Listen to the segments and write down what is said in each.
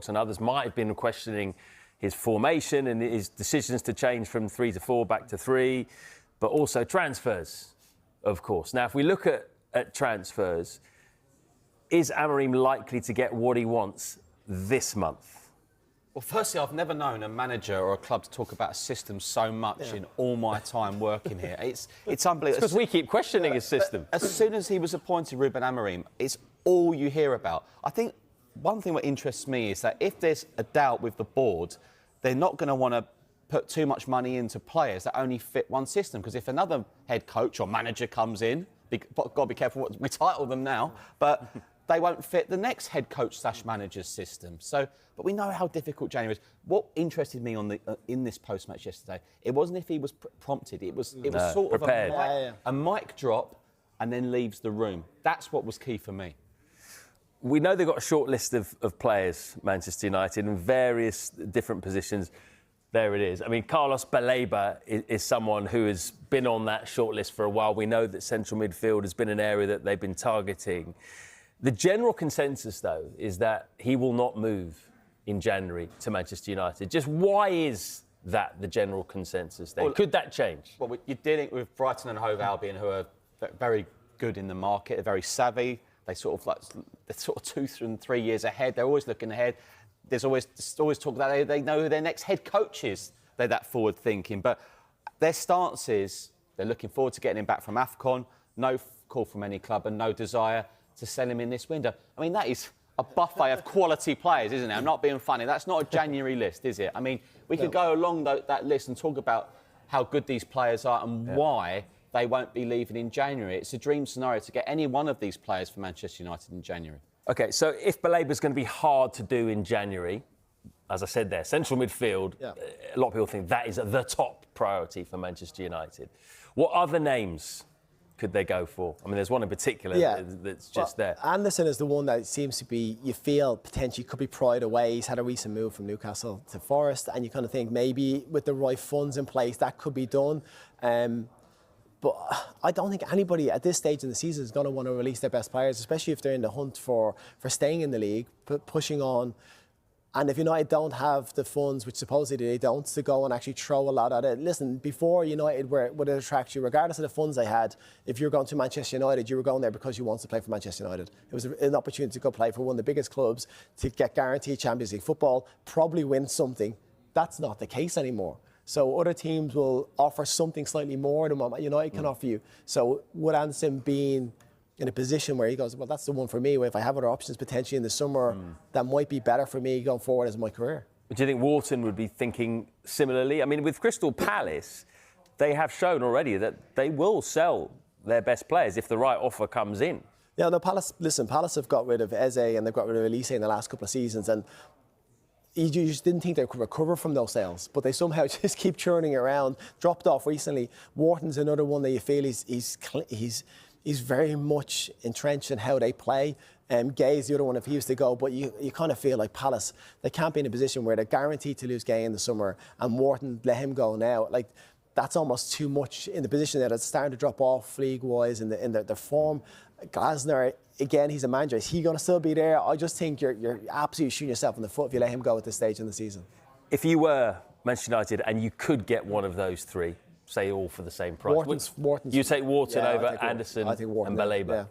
box, and others might have been questioning his formation and his decisions to change from 3 to 4 back to 3, but also transfers, of course. Now, if we look at transfers, is Amorim likely to get what he wants this month? Well, firstly, I've never known a manager or a club to talk about a system so much in all my time working here. It's unbelievable. Because we keep questioning his system. As soon as he was appointed, Ruben Amorim, it's all you hear about. I think one thing that interests me is that if there's a doubt with the board, they're not going to want to put too much money into players that only fit one system. Because if another head coach or manager comes in, got to be careful what we title them now, but they won't fit the next head coach / manager's system. So, but we know how difficult January is. What interested me on the in this post-match yesterday, it wasn't if he was prompted. It was sort prepared. of a mic drop and then leaves the room. That's what was key for me. We know they've got a short list of players, Manchester United, in various different positions. There it is. I mean, Carlos Bebeba is someone who has been on that short list for a while. We know that central midfield has been an area that they've been targeting. The general consensus, though, is that he will not move in January to Manchester United. Just why is that the general consensus then? Well, could that change? Well, you're dealing with Brighton and Hove Albion, who are very good in the market, they're very savvy. They're sort of 2 and 3 years ahead. They're always looking ahead. There's always talk that they know who their next head coach is. They're that forward thinking. But their stance is they're looking forward to getting him back from AFCON. No call from any club and no desire to sell him in this window. I mean, that is a buffet of quality players, isn't it? I'm not being funny. That's not a January list, is it? I mean, we could go along that list and talk about how good these players are and why they won't be leaving in January. It's a dream scenario to get any one of these players for Manchester United in January. OK, so if Bebeba's going to be hard to do in January, as I said there, central midfield, a lot of people think that is the top priority for Manchester United. What other names could they go for? I mean, there's one in particular that's just there. Anderson is the one that seems to be, you feel potentially could be pried away. He's had a recent move from Newcastle to Forest, and you kind of think maybe with the right funds in place that could be done. But I don't think anybody at this stage in the season is going to want to release their best players, especially if they're in the hunt for staying in the league, pushing on. And if United don't have the funds, which supposedly they don't, to go and actually throw a lot at it. Listen, before United would attract you, regardless of the funds they had, if you're going to Manchester United, you were going there because you wanted to play for Manchester United. It was an opportunity to go play for one of the biggest clubs, to get guaranteed Champions League football, probably win something. That's not the case anymore. So other teams will offer something slightly more than what United can offer you. So would Anderson being in a position where he goes, well, that's the one for me. If I have other options potentially in the summer, that might be better for me going forward as my career. But do you think Wharton would be thinking similarly? I mean, with Crystal Palace, they have shown already that they will sell their best players if the right offer comes in. Yeah, no, Palace have got rid of Eze and they've got rid of Elise in the last couple of seasons, and you just didn't think they could recover from those sales, but they somehow just keep churning around. Dropped off recently. Wharton's another one that you feel he's very much entrenched in how they play. Gay's the other one if he used to go, but you kind of feel like Palace, they can't be in a position where they're guaranteed to lose Gay in the summer and Wharton let him go now. Like, that's almost too much in the position that it's starting to drop off league-wise in the form. Glasner, again, he's a manager. Is he going to still be there? I just think you're absolutely shooting yourself in the foot if you let him go at this stage in the season. If you were Manchester United and you could get one of those three, say all for the same price, Wharton's, you take Wharton over Anderson and Bebeba?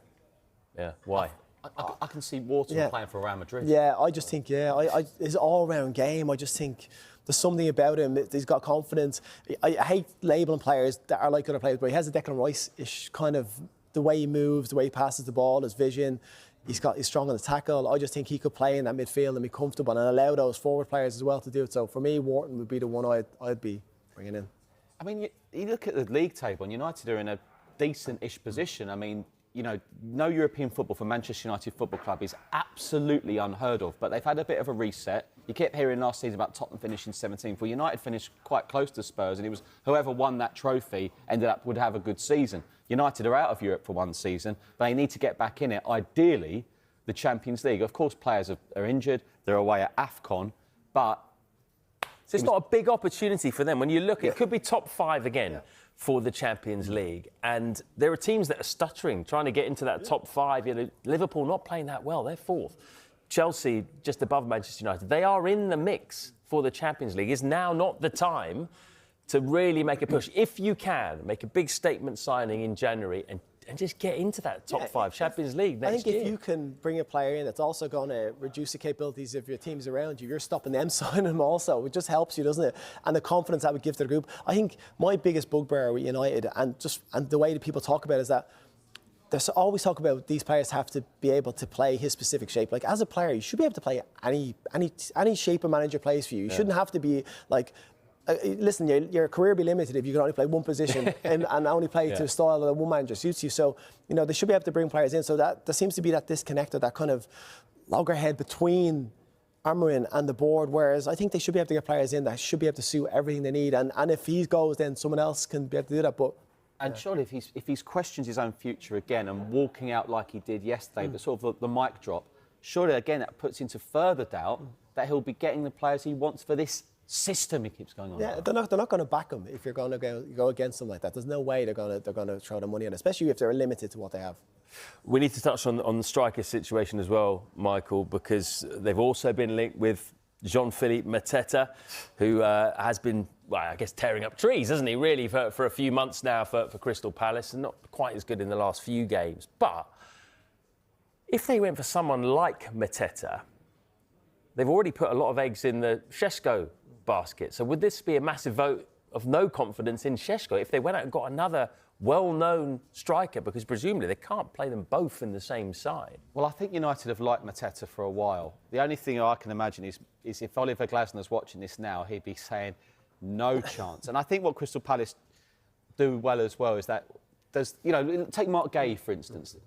Yeah, why? I can see Wharton playing for Real Madrid. Yeah, I just think, his all-round game, I just think there's something about him. He's got confidence. I hate labelling players that are like other players, but he has a Declan Rice-ish kind of, the way he moves, the way he passes the ball, his vision. He's strong on the tackle. I just think he could play in that midfield and be comfortable and allow those forward players as well to do it. So for me, Wharton would be the one I'd be bringing in. I mean, you look at the league table and United are in a decent-ish position. I mean, no European football for Manchester United Football Club is absolutely unheard of, but they've had a bit of a reset. You kept hearing last season about Tottenham finishing 17th. Well, United finished quite close to Spurs, and it was whoever won that trophy would have a good season. United are out of Europe for one season, but they need to get back in it. Ideally, the Champions League. Of course, players are injured. They're away at AFCON, but so it's not a big opportunity for them. When you look, it could be top 5 again for the Champions League. And there are teams that are stuttering, trying to get into that top 5. Liverpool not playing that well. They're 4th. Chelsea just above Manchester United. They are in the mix for the Champions League. Is now not the time to really make a push? If you can, make a big statement signing in January and just get into that top 5 Champions League next year. I think if you can bring a player in that's also going to reduce the capabilities of your teams around you, you're stopping them signing them also. It just helps you, doesn't it? And the confidence that would give to the group. I think my biggest bugbear with United and the way that people talk about it is that there's always talk about these players have to be able to play his specific shape. Like, as a player, you should be able to play any shape a manager plays for you. You shouldn't have to be like, listen, your career be limited if you can only play one position and only play to a style that one manager suits you. So, they should be able to bring players in. So that there seems to be that disconnect or that kind of loggerhead between Amorim and the board, whereas I think they should be able to get players in that should be able to suit everything they need. And if he goes, then someone else can be able to do that. But surely if he's questions his own future again and walking out like he did yesterday, but sort of the mic drop, surely again that puts into further doubt that he'll be getting the players he wants for this system he keeps going on. Yeah, they're not going to back him if you're going to go against them like that. There's no way they're going to throw the money in, especially if they're limited to what they have. We need to touch on the striker situation as well, Michael, because they've also been linked with Jean-Philippe Mateta, who has been, well, I guess, tearing up trees, hasn't he, really, for a few months now for Crystal Palace, and not quite as good in the last few games. But if they went for someone like Mateta, they've already put a lot of eggs in the Šeško basket. So would this be a massive vote of no confidence in Šeško if they went out and got another well-known striker? Because presumably they can't play them both in the same side. Well, I think United have liked Mateta for a while. The only thing I can imagine is if Oliver Glasner's watching this now, he'd be saying no chance. And I think what Crystal Palace do well as well is that take Mark Gay, for instance.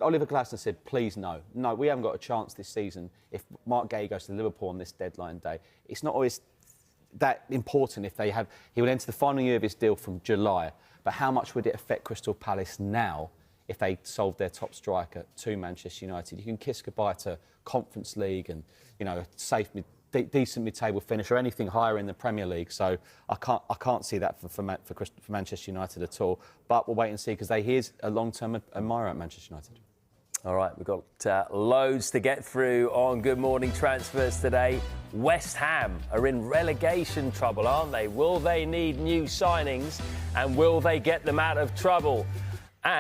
Oliver Glasner said, please no, we haven't got a chance this season if Mark Gay goes to Liverpool on this deadline day. It's not always that important if they have. He will enter the final year of his deal from July. But how much would it affect Crystal Palace now if they sold their top striker to Manchester United? You can kiss goodbye to Conference League and a safe, decent mid-table finish or anything higher in the Premier League. So I can't see that for Manchester United at all. But we'll wait and see because he is a long-term admirer at Manchester United. All right, we've got loads to get through on Good Morning Transfers today. West Ham are in relegation trouble, aren't they? Will they need new signings and will they get them out of trouble? And